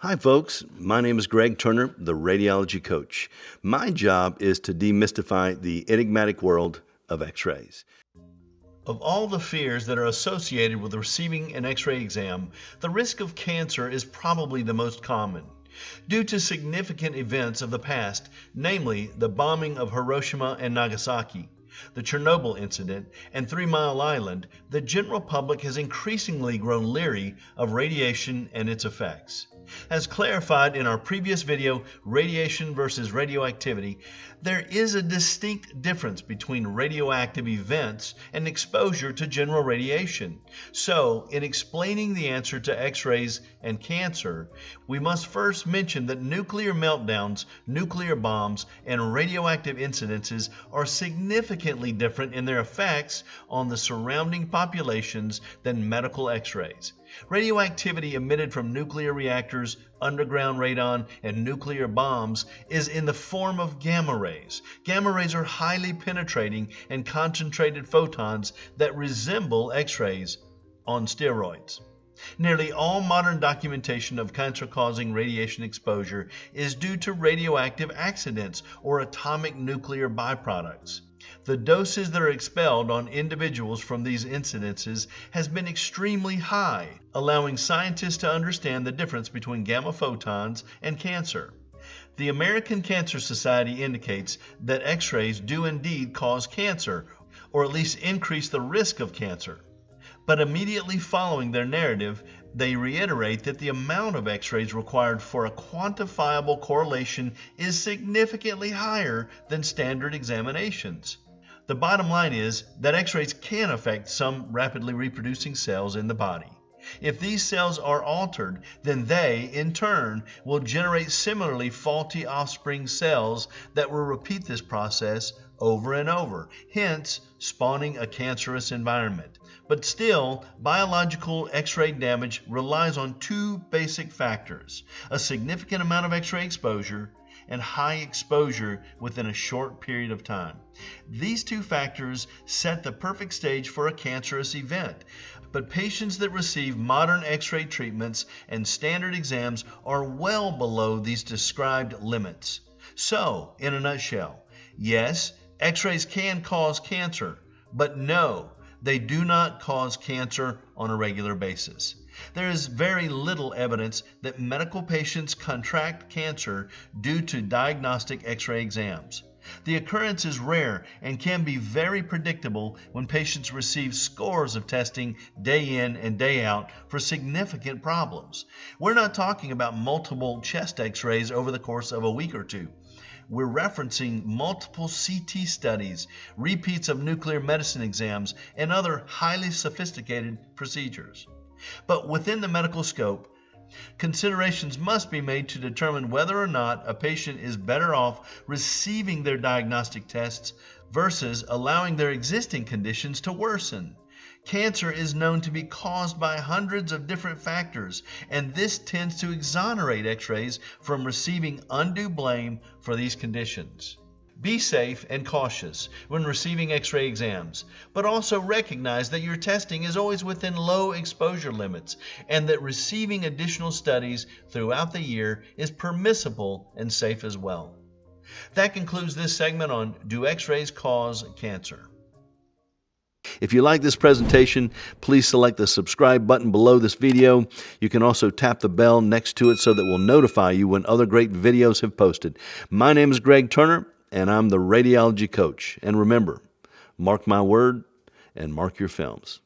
Hi folks, my name is Greg Turner, the Radiology Coach. My job is to demystify the enigmatic world of x-rays. Of all the fears that are associated with receiving an x-ray exam, the risk of cancer is probably the most common. Due to significant events of the past, namely the bombing of Hiroshima and Nagasaki, the Chernobyl incident, and 3 Mile Island, the general public has increasingly grown leery of radiation and its effects. As clarified in our previous video, Radiation versus Radioactivity, there is a distinct difference between radioactive events and exposure to general radiation. So, in explaining the answer to X-rays and cancer, we must first mention that nuclear meltdowns, nuclear bombs, and radioactive incidences are significantly different in their effects on the surrounding populations than medical X-rays. Radioactivity emitted from nuclear reactors, underground radon, and nuclear bombs is in the form of gamma rays. Gamma rays are highly penetrating and concentrated photons that resemble X-rays on steroids. Nearly all modern documentation of cancer-causing radiation exposure is due to radioactive accidents or atomic nuclear byproducts. The doses that are expelled on individuals from these incidences has been extremely high, allowing scientists to understand the difference between gamma photons and cancer. The American Cancer Society indicates that X-rays do indeed cause cancer, or at least increase the risk of cancer. But immediately following their narrative, they reiterate that the amount of X-rays required for a quantifiable correlation is significantly higher than standard examinations. The bottom line is that X-rays can affect some rapidly reproducing cells in the body. If these cells are altered, then they, in turn, will generate similarly faulty offspring cells that will repeat this process over and over, hence spawning a cancerous environment. But still, biological X-ray damage relies on two basic factors: a significant amount of X-ray exposure and high exposure within a short period of time. These two factors set the perfect stage for a cancerous event, but patients that receive modern X-ray treatments and standard exams are well below these described limits. So, in a nutshell, yes, X-rays can cause cancer, but no, they do not cause cancer on a regular basis. There is very little evidence that medical patients contract cancer due to diagnostic X-ray exams. The occurrence is rare and can be very predictable when patients receive scores of testing day in and day out for significant problems. We're not talking about multiple chest X-rays over the course of a week or two. We're referencing multiple CT studies, repeats of nuclear medicine exams, and other highly sophisticated procedures. But within the medical scope, considerations must be made to determine whether or not a patient is better off receiving their diagnostic tests versus allowing their existing conditions to worsen. Cancer is known to be caused by hundreds of different factors, and this tends to exonerate X-rays from receiving undue blame for these conditions. Be safe and cautious when receiving X-ray exams, but also recognize that your testing is always within low exposure limits and that receiving additional studies throughout the year is permissible and safe as well. That concludes this segment on Do X-rays Cause Cancer? If you like this presentation, please select the subscribe button below this video. You can also tap the bell next to it so that we'll notify you when other great videos have posted. My name is Greg Turner, and I'm the Radiology Coach. And remember, mark my word and mark your films.